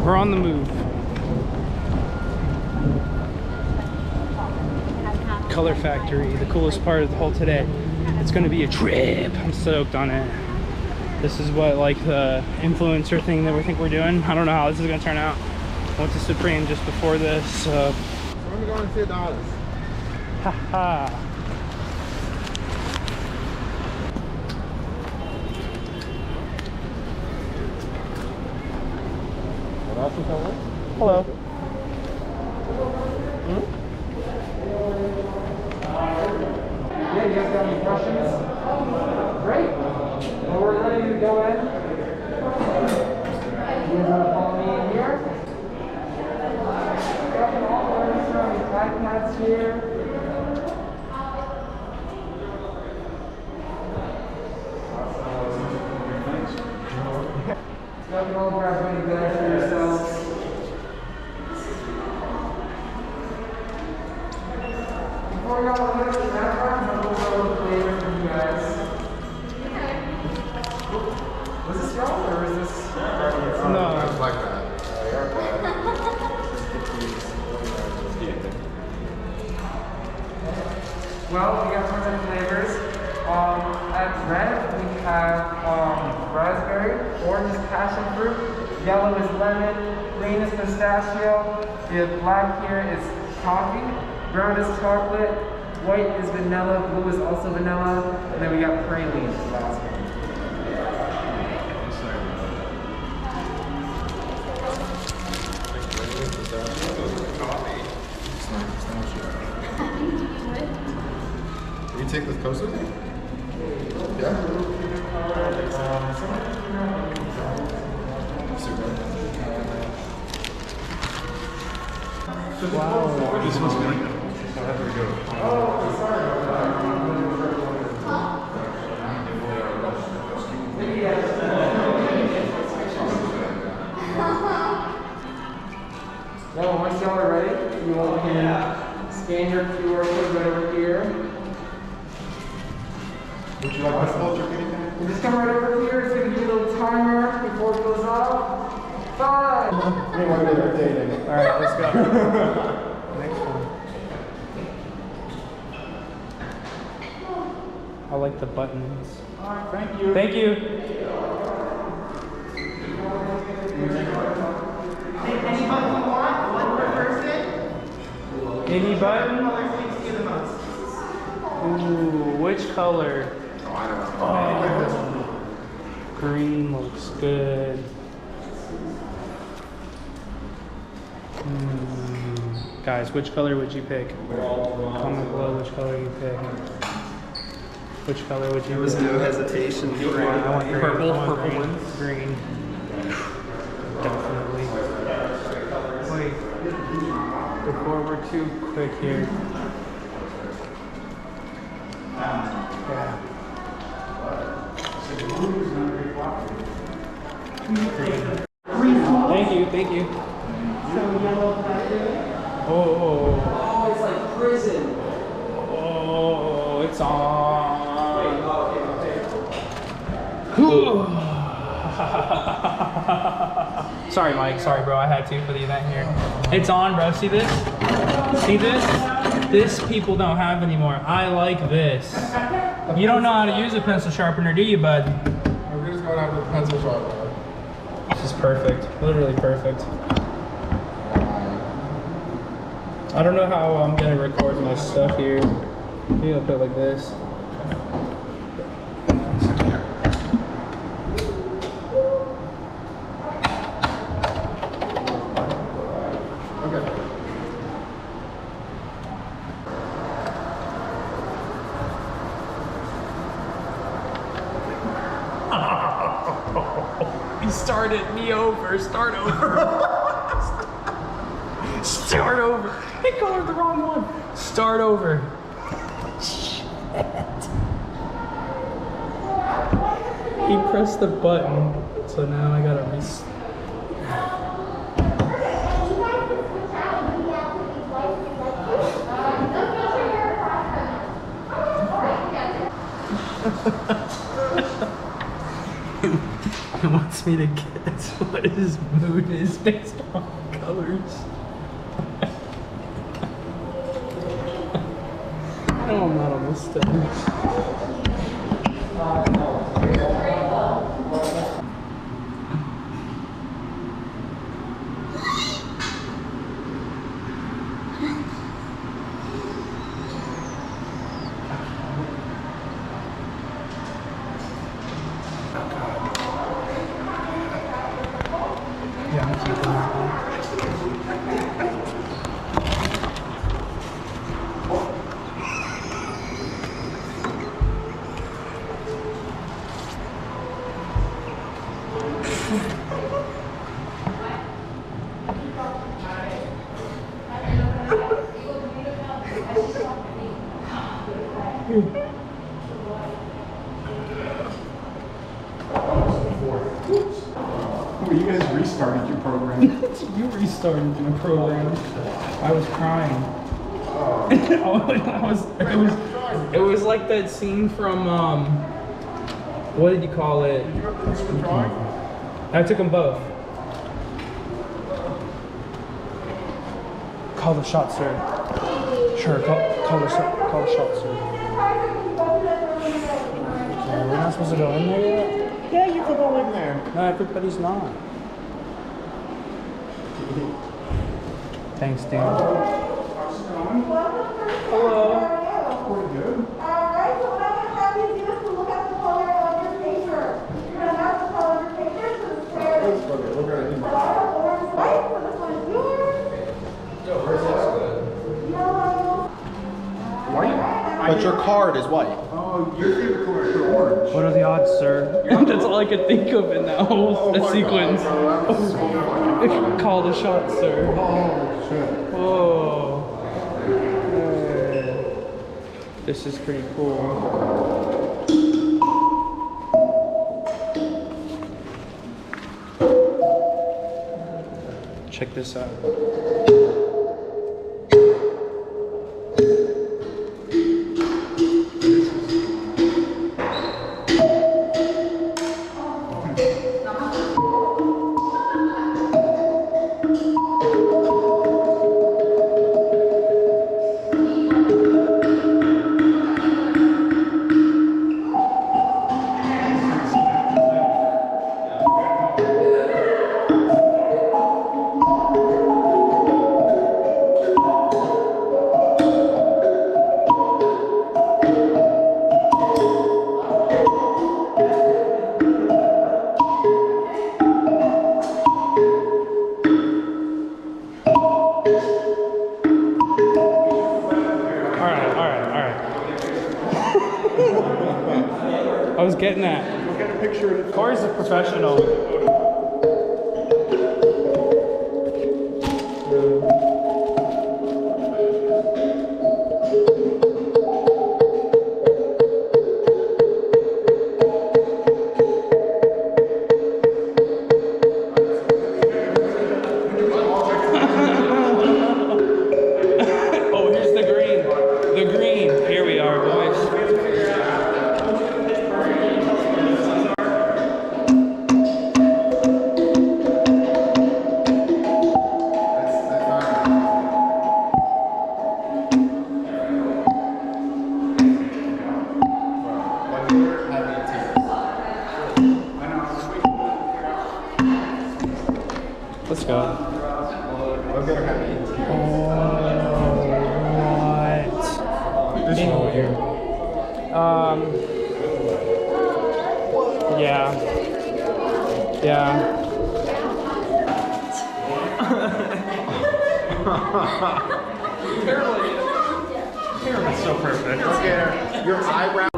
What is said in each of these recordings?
We're on the move. Color Factory, the coolest part of the whole today. It's gonna be a trip. I'm stoked on it. This is what, like, the influencer thing that we think we're doing. I don't know how this is gonna turn out. I went to Supreme just before this, so. We're gonna go and see $1. Haha. Hello. Yeah, you guys got any questions? Great. Well, we're ready to go in. You guys want to follow me in here? Got them all learning from these iPads here. Got them all grab any bags for yourselves. Before we go on the background, I'm going to go over the flavor for you guys. Was this y'all or is this? No. I like that. Well, we got tons of flavors. At red, we have raspberry, orange is passion fruit, yellow is lemon, green is pistachio, the black here is coffee, brown is chocolate, white is vanilla, blue is also vanilla, and then we got praline, the last one. Can we take this coaster thing? Yeah. Wow. This one's gonna go. Oh, sorry about Well, once y'all are ready, you all can scan your QR code right over here. Would you like my culture anything? And just come right over here. It's going to give you a little timer before it goes off. 5. Alright, let's go. Next one. I like the buttons. Alright, thank you. Thank you. Any button you want, one per person. Any button? What color speaks to you the most? Ooh, which color? Oh, I don't know. Oh, green looks good. Guys, which color would you pick? Comment below which color you pick. Which color would you There was pick? no hesitation. I want green. Purple, I want purple green. ones. Green. Definitely. Wait, before we're too quick here. Yeah. Thank you, thank you. Oh, Oh, it's like prison. oh, it's on. Sorry, Mike. Sorry, bro. I had to for the event here. It's on, bro. See this? See this? This people don't have anymore. I like this. You don't know how to use a pencil sharpener, do you, bud? We're just going out with a pencil sharpener. This is perfect. Literally perfect. I don't know how I'm gonna record my stuff here. Maybe I'll put it like this. Okay. He started me over. Start over. Start over. He colored the wrong one. Start over. Shit. He pressed the button, so now I gotta It wants me to guess what his mood is based on colors. No, I'm not on this stage. Yeah, I'm keeping that one. Oh, you guys restarted your program. You restarted your program. I was crying. It was like that scene from what did you call it? I took them both. Call the shot, sir. Sure, call the shot, sir. Okay, we're not supposed to go in there yet? Yeah, you could go in there. No, everybody's not. Thanks, dude. Hello. Pretty good. Alright, so what I'm going to have you do is to look at the color of your paper. You're going to have the color of your paper to the square. Okay, look at it. So I have orange white, so this one is yours. Yellow. White? But your card is white. Oh, your favorite color is orange. What are the odds, sir? That's all I could think of in that whole sequence. Call the shot, sir. Oh, shit. Whoa. This is pretty cool. Check this out. I was getting that. Look at a picture of it. Corey's a professional. Oh, here's the green. The green. Here we are, boys. Let's go. Look at her. What? This one here. Yeah. Yeah. It's so perfect. Look at her. Your eyebrow.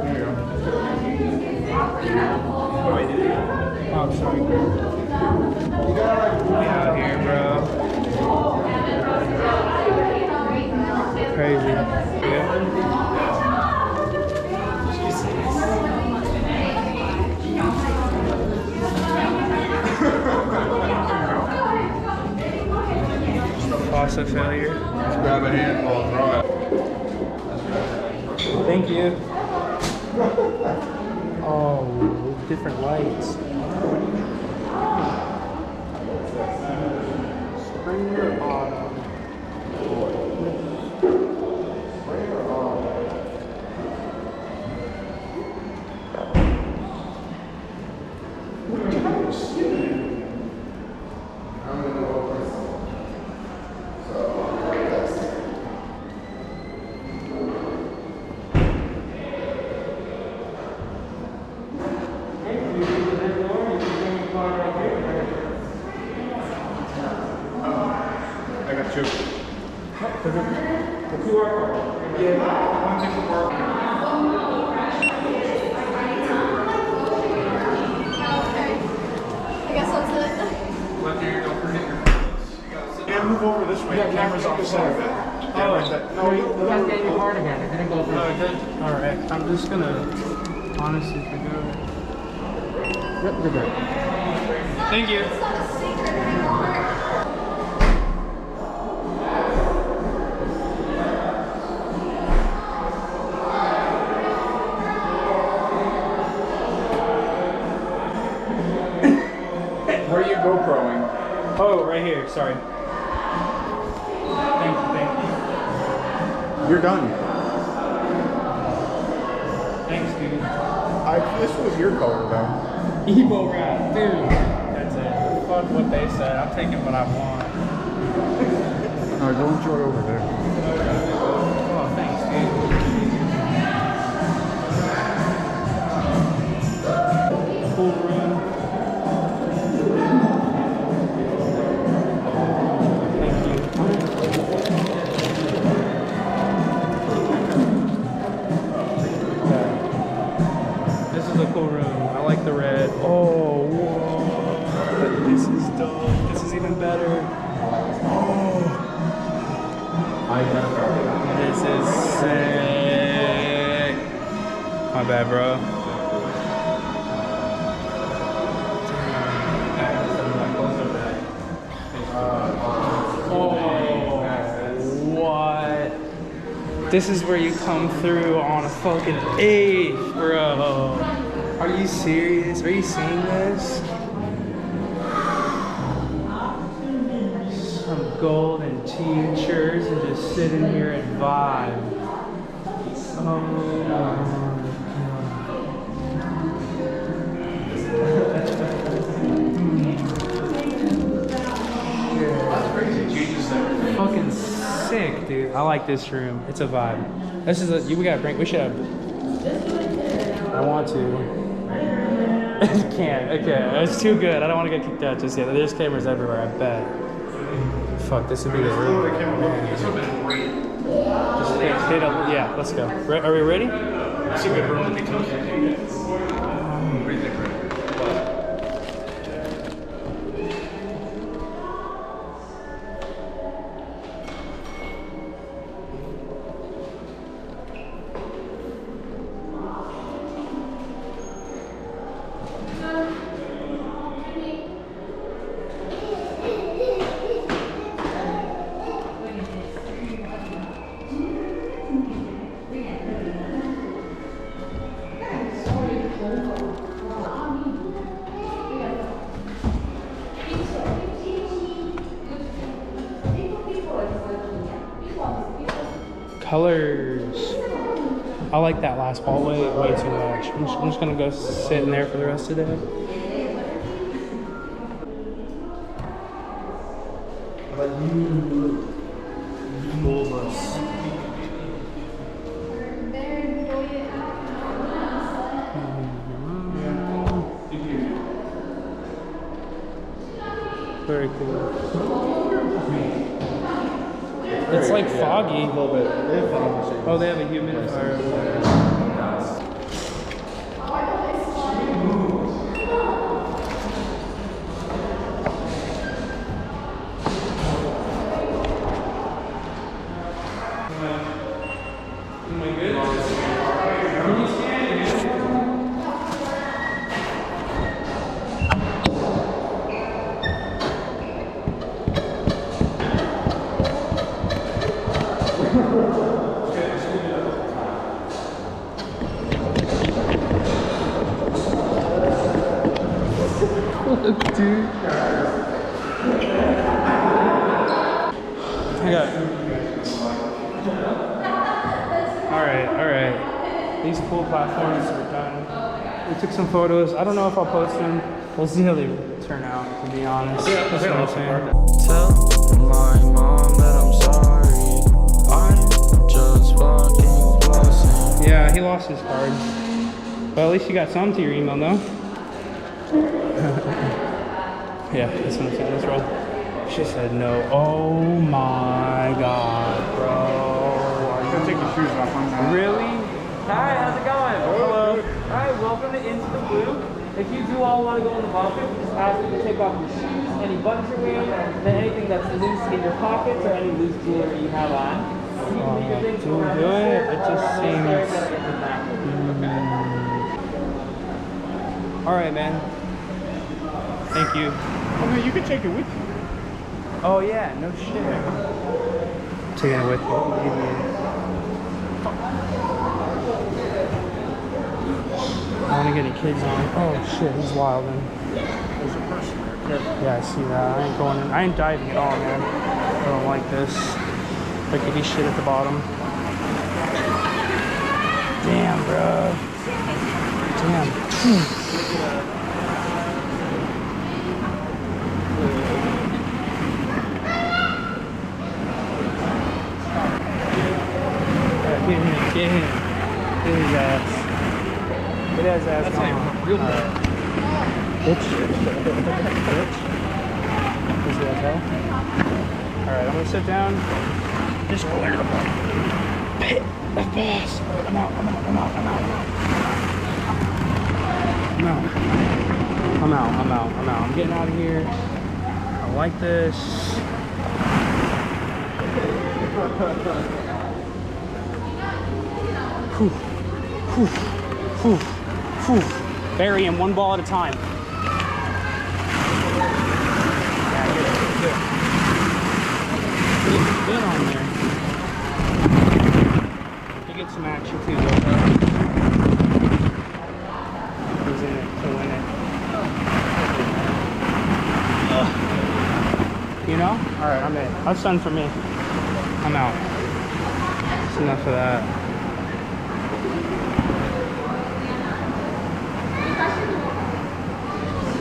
There you go. Oh, I'm sorry. You gotta Get out here, bro. Crazy. Yeah. Faucet failure. grab a handful and throw it. you. Oh, different lights. Spring or autumn? Spring or autumn? I'm gonna go first. So, that's I got two. The QR code. Yeah, one thing for work. I guess that's it. Left ear, don't forget your phones. And move over this way. The camera's off the side of it. No, you guys gave me hard again. It didn't go through. Oh, it did? Alright, I'm just gonna honestly forgo it. Yep, you're good. Thank you. It's not a secret anymore. Where are you GoProing? Oh, right here, sorry. Thank you. You're done. Thanks, dude. This was your color though. Evo rap, dude. That's it. Fuck what they said. I'm taking what I want. Alright, go enjoy over there. Oh, thanks, dude. Cool room. This is a cool room. I like the red. Oh, whoa. This is dope. This is even better. Oh. This is sick. My bad, bro. Oh, what? This is where you come through on a fucking 8, bro. Are you serious? Are you seeing this? Some golden teachers and just sitting here and vibe. Oh my God. Fucking sick, dude. I like this room. It's a vibe. This is a we should have. I want to. Can't. Okay, it's too good. I don't want to get kicked out just yet. There's cameras everywhere, I bet. Fuck, this would be the room. This would have been great. Just hit up. Yeah, let's go. Are we ready? It's a good room to be toasted. What do you think, Rick? Colors. I like that last hallway way too much. I'm just gonna go sit in there for the rest of the day. But you told us. Very cool. It's like foggy. A little bit. Oh, they have a humidifier over there. Am I good? Can you stand again? Alright. These cool platforms are done. We took some photos. I don't know if I'll post them. We'll see how they turn out, to be honest. That's what I'm saying. Tell my mom that I'm sorry. I'm just fucking flossing. Yeah, he lost his card. But at least you got some to your email, no? Yeah, that's what I'm saying. Let's roll. She said no. Oh my god, bro. Don't take your shoes off. Really? Hi, how's it going? Hello. Alright, welcome to Into the Blue. If you do all want to go in the bathroom, just ask you to take off your shoes, any buttons you're wearing, and then anything that's loose in your pockets or any loose jewelry you have on. You can leave your things around do this it. way, It or just around seems- there, get it in the back. Alright, man. Thank you. Oh, no, you can take it with you. Oh, yeah, no shit. Taking it with me. I don't want to get any kids on. Oh shit, he's wilding. There's a person there. Yeah, I see that. I ain't going in. I ain't diving at all, man. I don't like this. There could be shit at the bottom. Damn, bro. Damn. Get him. Get his ass. Get his ass. That's real bad. Bitch. Bitch. Easy as hell. Alright, I'm gonna sit down. Just go into the pit of boss. I'm out. I'm getting out of here. I like this. Bury him one ball at a time. Good on there. You get some action too, though. He's in it to win it. You know? Alright, I'm in. That's done for me. I'm out. That's enough of that.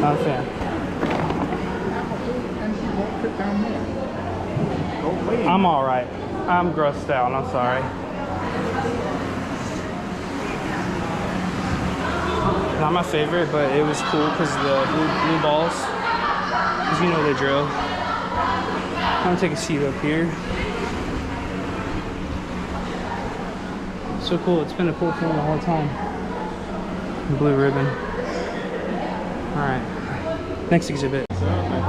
Not a fan. I'm alright. I'm grossed out. I'm sorry. Not my favorite, but it was cool because the blue balls. Because you know the drill. I'm gonna take a seat up here. So cool. It's been a cool thing the whole time. Blue ribbon. Alright, next exhibit. I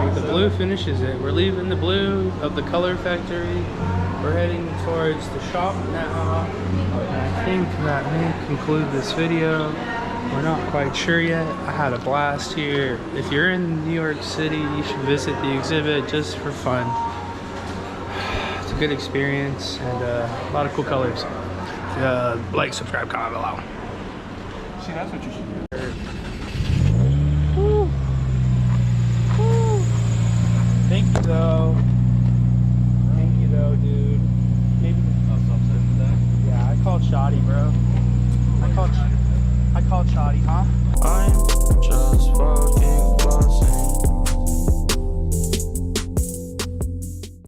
think the blue finishes it. We're leaving the blue of the color factory. We're heading towards the shop now. And I think that may conclude this video. We're not quite sure yet. I had a blast here. If you're in New York City, you should visit the exhibit just for fun. It's a good experience and a lot of cool colors. Like, subscribe, comment below. See, that's what you should do. Thank you though. Thank you though, dude. Maybe. Yeah, I called Shoddy, bro. I called Shoddy, huh? I'm just